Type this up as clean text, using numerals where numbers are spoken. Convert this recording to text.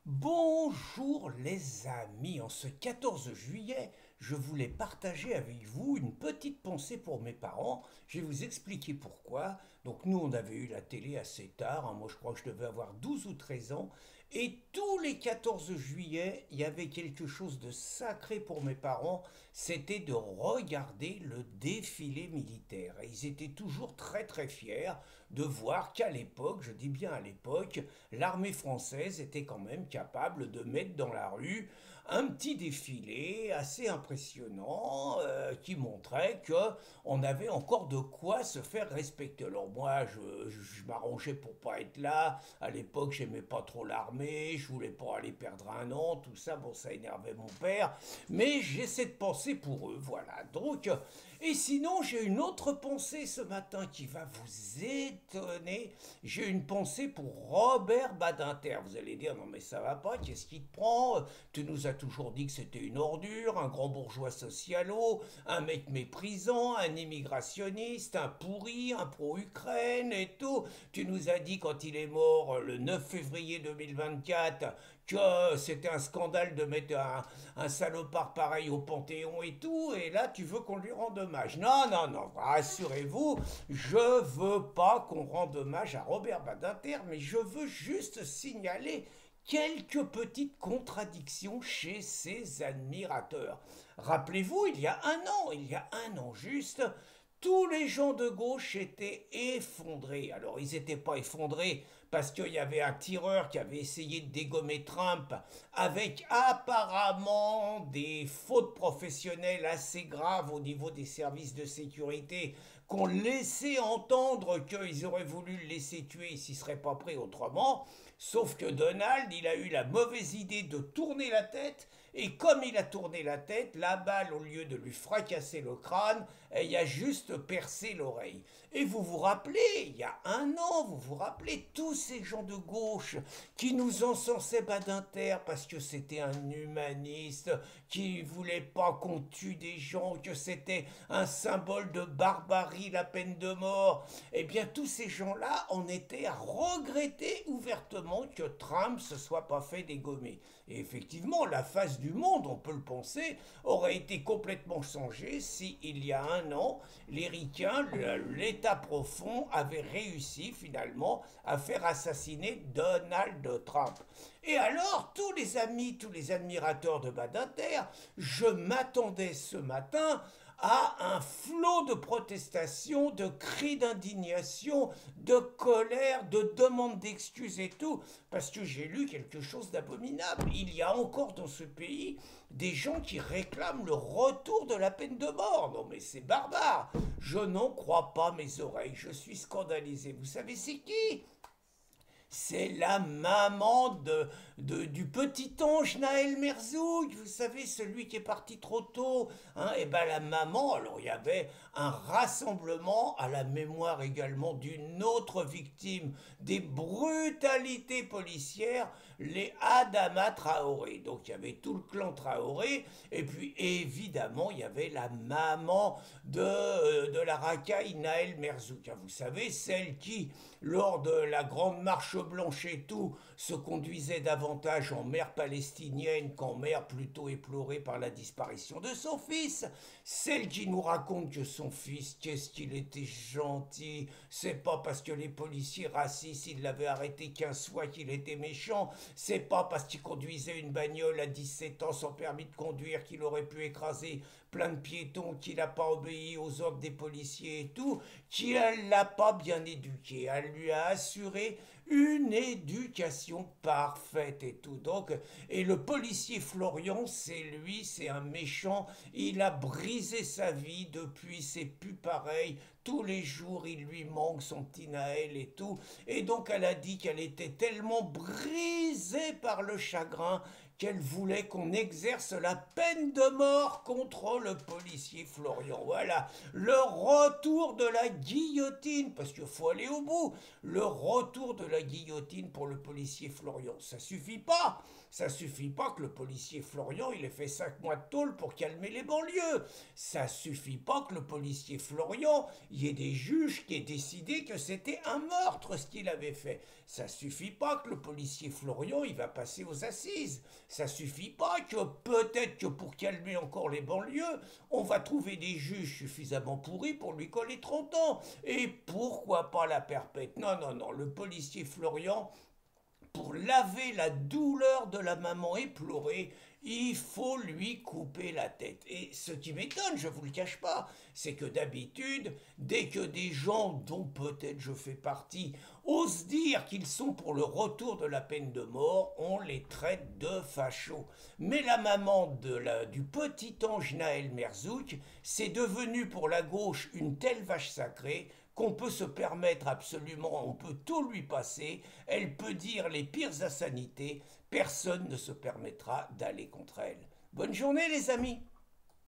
Bonjour les amis, en ce 14 juillet, je voulais partager avec vous une petite pensée pour mes parents. Je vais vous expliquer pourquoi. Donc nous, on avait eu la télé assez tard, hein. Moi je crois que je devais avoir 12 ou 13 ans. Et tous les 14 juillet, il y avait quelque chose de sacré pour mes parents, c'était de regarder le défilé militaire. Et ils étaient toujours très très fiers de voir qu'à l'époque, je dis bien à l'époque, l'armée française était quand même capable de mettre dans la rue un petit défilé assez impressionnant qui montrait que on avait encore de quoi se faire respecter. Alors moi, je m'arrangeais pour pas être là. À l'époque, j'aimais pas trop l'armée, je voulais pas aller perdre un an, tout ça. Bon, ça énervait mon père, mais j'essaie de penser pour eux, voilà. Donc, et sinon, j'ai une autre pensée ce matin qui va vous étonner. J'ai une pensée pour Robert Badinter. Vous allez dire, non mais ça va pas, qu'est-ce qui te prend? Tu nous as toujours dit que c'était une ordure, un grand bourgeois socialo, un mec méprisant, un immigrationniste, un pourri, un pro-Ukraine et tout. Tu nous as dit quand il est mort le 9 février 2024 que c'était un scandale de mettre un salopard pareil au Panthéon et tout, et là tu veux qu'on lui rende hommage. Non, non, non, rassurez-vous, je veux pas qu'on rende hommage à Robert Badinter, mais je veux juste signaler quelques petites contradictions chez ses admirateurs. Rappelez-vous, il y a un an juste, tous les gens de gauche étaient effondrés. Alors, ils n'étaient pas effondrés parce qu'il y avait un tireur qui avait essayé de dégommer Trump avec apparemment des fautes professionnelles assez graves au niveau des services de sécurité qu'on laissait entendre qu'ils auraient voulu le laisser tuer s'il ne serait pas pris autrement. Sauf que Donald, il a eu la mauvaise idée de tourner la tête, et comme il a tourné la tête, la balle, au lieu de lui fracasser le crâne, elle a juste percé l'oreille. Et vous vous rappelez, il y a un an, vous vous rappelez tous ces gens de gauche qui nous encensaient Badinter parce que c'était un humaniste, qui voulait pas qu'on tue des gens, que c'était un symbole de barbarie, la peine de mort. Eh bien, tous ces gens-là, on était à regretter ouvertement que Trump se soit pas fait dégommer. Et effectivement, la face du monde, on peut le penser, aurait été complètement changée si, il y a un an, les ricains, l'État profond, avait réussi finalement à faire assassiner Donald Trump. Et alors, tous les amis, tous les admirateurs de Badinter, je m'attendais ce matin à un flot de protestations, de cris d'indignation, de colère, de demandes d'excuses et tout, parce que j'ai lu quelque chose d'abominable. Il y a encore dans ce pays des gens qui réclament le retour de la peine de mort. Non mais c'est barbare. Je n'en crois pas mes oreilles, je suis scandalisé. Vous savez c'est qui? C'est la maman du petit ange Naël Merzoug, vous savez, celui qui est parti trop tôt. Hein, et ben la maman, alors il y avait un rassemblement à la mémoire également d'une autre victime des brutalités policières, les Adama Traoré. Donc il y avait tout le clan Traoré, et puis évidemment il y avait la maman de la racaille Naël Merzoug. Vous savez, celle qui, lors de la grande marche blanche et tout, se conduisait davantage en mère palestinienne qu'en mère plutôt éplorée par la disparition de son fils. Celle qui nous raconte que son fils, qu'est-ce qu'il était gentil, c'est pas parce que les policiers racistes, ils l'avaient arrêté 15 fois qu'il était méchant, c'est pas parce qu'il conduisait une bagnole à 17 ans sans permis de conduire qu'il aurait pu écraser plein de piétons, qu'il n'a pas obéi aux ordres des policiers et tout, qu'il l'a pas bien éduqué. Elle lui a assuré une éducation parfaite et tout. Donc, et le policier Florian, c'est lui, c'est un méchant. Il a brisé sa vie depuis, c'est plus pareil. Tous les jours, il lui manque son petit Naël et tout. Et donc, elle a dit qu'elle était tellement brisée par le chagrin qu'elle voulait qu'on exerce la peine de mort contre le policier Florian. Voilà, le retour de la guillotine, parce qu'il faut aller au bout, le retour de la guillotine pour le policier Florian. Ça suffit pas. Ça suffit pas que le policier Florian, il ait fait 5 mois de tôle pour calmer les banlieues. Ça suffit pas que le policier Florian, y ait des juges qui aient décidé que c'était un meurtre ce qu'il avait fait. Ça suffit pas que le policier Florian il va passer aux assises. Ça suffit pas que peut-être que pour calmer encore les banlieues, on va trouver des juges suffisamment pourris pour lui coller 30 ans. Et pourquoi pas la perpète? Non, non, non, le policier Florian, pour laver la douleur de la maman éplorée, il faut lui couper la tête. Et ce qui m'étonne, je ne vous le cache pas, c'est que d'habitude, dès que des gens dont peut-être je fais partie osent dire qu'ils sont pour le retour de la peine de mort, on les traite de fachos. Mais la maman du petit ange Naël Merzouk, c'est devenu pour la gauche une telle vache sacrée qu'on peut se permettre absolument, on peut tout lui passer, elle peut dire les pires insanités, personne ne se permettra d'aller contre elle. Bonne journée les amis!